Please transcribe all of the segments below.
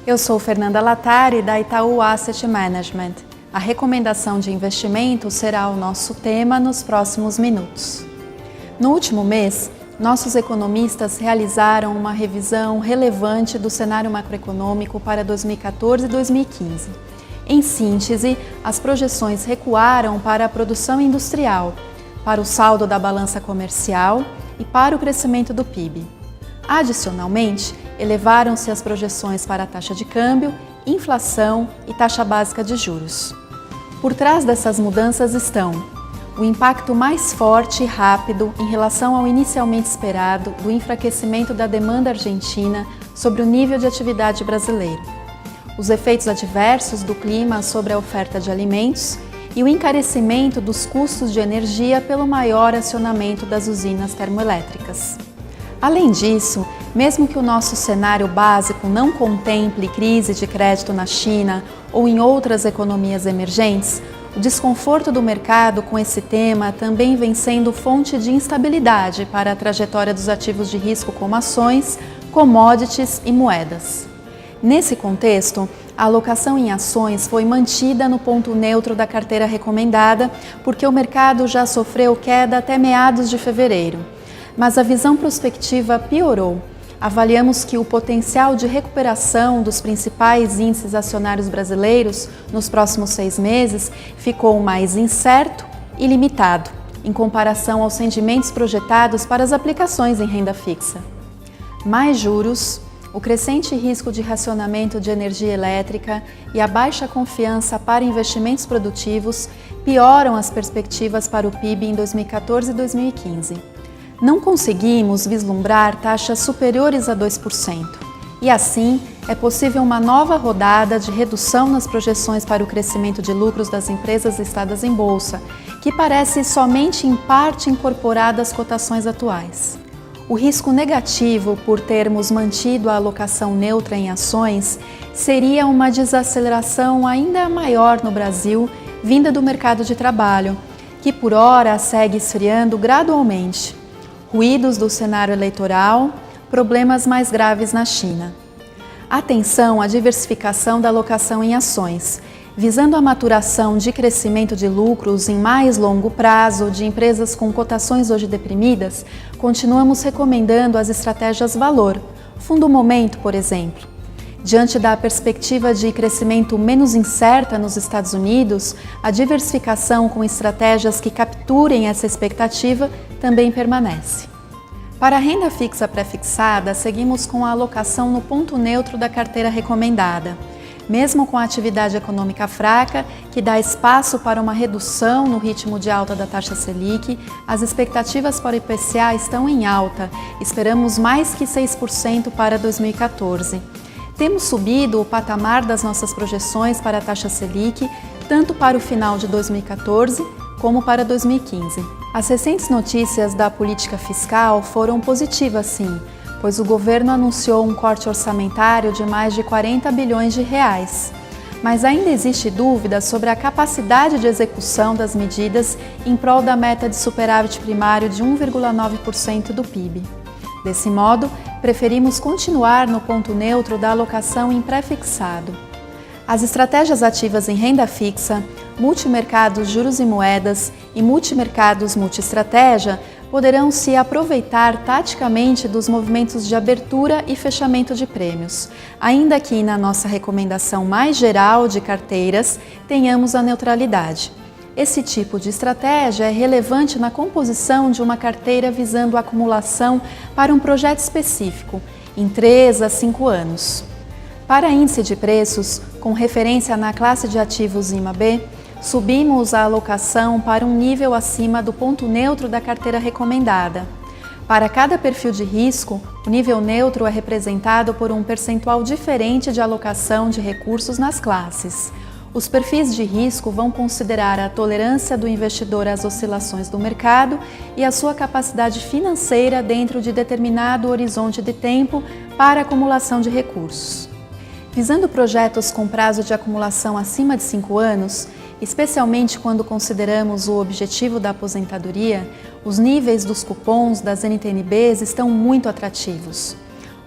Eu sou Fernanda Latari, da Itaú Asset Management. A recomendação de investimento será o nosso tema nos próximos minutos. No último mês, nossos economistas realizaram uma revisão relevante do cenário macroeconômico para 2014 e 2015. Em síntese, as projeções recuaram para a produção industrial, para o saldo da balança comercial e para o crescimento do PIB. Adicionalmente, elevaram-se as projeções para a taxa de câmbio, inflação e taxa básica de juros. Por trás dessas mudanças estão o impacto mais forte e rápido em relação ao inicialmente esperado do enfraquecimento da demanda argentina sobre o nível de atividade brasileiro, os efeitos adversos do clima sobre a oferta de alimentos e o encarecimento dos custos de energia pelo maior acionamento das usinas termoelétricas. Além disso, mesmo que o nosso cenário básico não contemple crise de crédito na China ou em outras economias emergentes, o desconforto do mercado com esse tema também vem sendo fonte de instabilidade para a trajetória dos ativos de risco como ações, commodities e moedas. Nesse contexto, a alocação em ações foi mantida no ponto neutro da carteira recomendada, porque o mercado já sofreu queda até meados de fevereiro. Mas a visão prospectiva piorou. Avaliamos que o potencial de recuperação dos principais índices acionários brasileiros nos próximos 6 meses ficou mais incerto e limitado, em comparação aos rendimentos projetados para as aplicações em renda fixa. Mais juros, o crescente risco de racionamento de energia elétrica e a baixa confiança para investimentos produtivos pioram as perspectivas para o PIB em 2014 e 2015. Não conseguimos vislumbrar taxas superiores a 2%, e assim é possível uma nova rodada de redução nas projeções para o crescimento de lucros das empresas listadas em bolsa, que parece somente em parte incorporada às cotações atuais. O risco negativo por termos mantido a alocação neutra em ações seria uma desaceleração ainda maior no Brasil, vinda do mercado de trabalho, que por ora segue esfriando gradualmente. Ruídos do cenário eleitoral, problemas mais graves na China. Atenção à diversificação da alocação em ações, visando a maturação de crescimento de lucros em mais longo prazo de empresas com cotações hoje deprimidas, continuamos recomendando as estratégias valor, fundo momento, por exemplo. Diante da perspectiva de crescimento menos incerta nos Estados Unidos, a diversificação com estratégias que capturem essa expectativa também permanece. Para a renda fixa pré-fixada, seguimos com a alocação no ponto neutro da carteira recomendada. Mesmo com a atividade econômica fraca, que dá espaço para uma redução no ritmo de alta da taxa Selic, as expectativas para o IPCA estão em alta, esperamos mais que 6% para 2014. Temos subido o patamar das nossas projeções para a taxa Selic, tanto para o final de 2014 como para 2015. As recentes notícias da política fiscal foram positivas, sim, pois o governo anunciou um corte orçamentário de mais de 40 bilhões de reais. Mas ainda existe dúvida sobre a capacidade de execução das medidas em prol da meta de superávit primário de 1,9% do PIB. Desse modo, preferimos continuar no ponto neutro da alocação em pré-fixado. As estratégias ativas em renda fixa, multimercados juros e moedas e multimercados multiestratégia poderão se aproveitar taticamente dos movimentos de abertura e fechamento de prêmios, ainda que na nossa recomendação mais geral de carteiras tenhamos a neutralidade. Esse tipo de estratégia é relevante na composição de uma carteira visando a acumulação para um projeto específico, em 3 a 5 anos. Para índice de preços, com referência na classe de ativos IMA-B, subimos a alocação para um nível acima do ponto neutro da carteira recomendada. Para cada perfil de risco, o nível neutro é representado por um percentual diferente de alocação de recursos nas classes. Os perfis de risco vão considerar a tolerância do investidor às oscilações do mercado e a sua capacidade financeira dentro de determinado horizonte de tempo para acumulação de recursos. Visando projetos com prazo de acumulação acima de 5 anos, especialmente quando consideramos o objetivo da aposentadoria, os níveis dos cupons das NTN-Bs estão muito atrativos.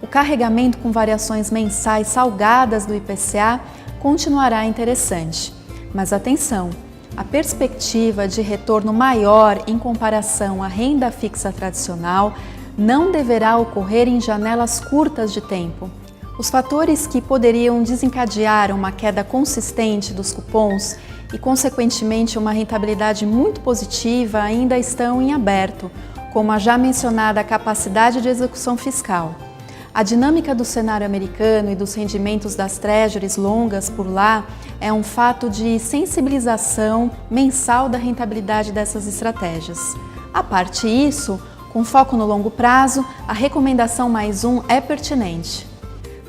o carregamento com variações mensais salgadas do IPCA continuará interessante. Mas atenção, a perspectiva de retorno maior em comparação à renda fixa tradicional não deverá ocorrer em janelas curtas de tempo. Os fatores que poderiam desencadear uma queda consistente dos cupons e, consequentemente, uma rentabilidade muito positiva ainda estão em aberto, como a já mencionada capacidade de execução fiscal. A dinâmica do cenário americano e dos rendimentos das treasuries longas por lá é um fato de sensibilização mensal da rentabilidade dessas estratégias. A parte disso, com foco no longo prazo, a recomendação mais um é pertinente.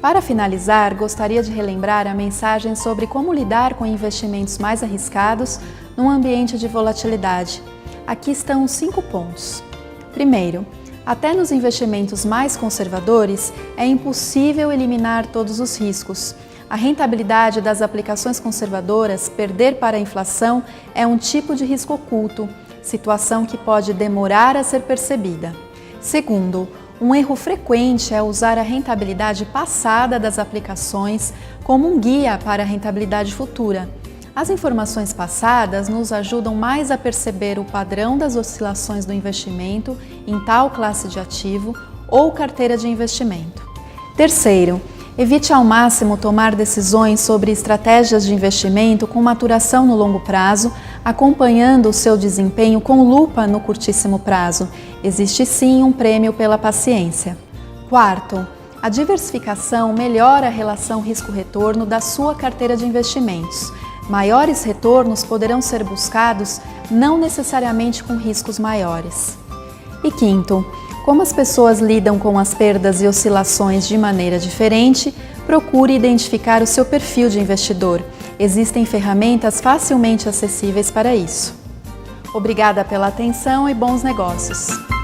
Para finalizar, gostaria de relembrar a mensagem sobre como lidar com investimentos mais arriscados num ambiente de volatilidade. Aqui estão 5 pontos. Primeiro, até nos investimentos mais conservadores, é impossível eliminar todos os riscos. A rentabilidade das aplicações conservadoras perder para a inflação é um tipo de risco oculto, situação que pode demorar a ser percebida. Segundo, um erro frequente é usar a rentabilidade passada das aplicações como um guia para a rentabilidade futura. As informações passadas nos ajudam mais a perceber o padrão das oscilações do investimento em tal classe de ativo ou carteira de investimento. Terceiro, evite ao máximo tomar decisões sobre estratégias de investimento com maturação no longo prazo, acompanhando o seu desempenho com lupa no curtíssimo prazo. Existe sim um prêmio pela paciência. Quarto, a diversificação melhora a relação risco-retorno da sua carteira de investimentos. Maiores retornos poderão ser buscados não necessariamente com riscos maiores. E quinto, como as pessoas lidam com as perdas e oscilações de maneira diferente, procure identificar o seu perfil de investidor. Existem ferramentas facilmente acessíveis para isso. Obrigada pela atenção e bons negócios!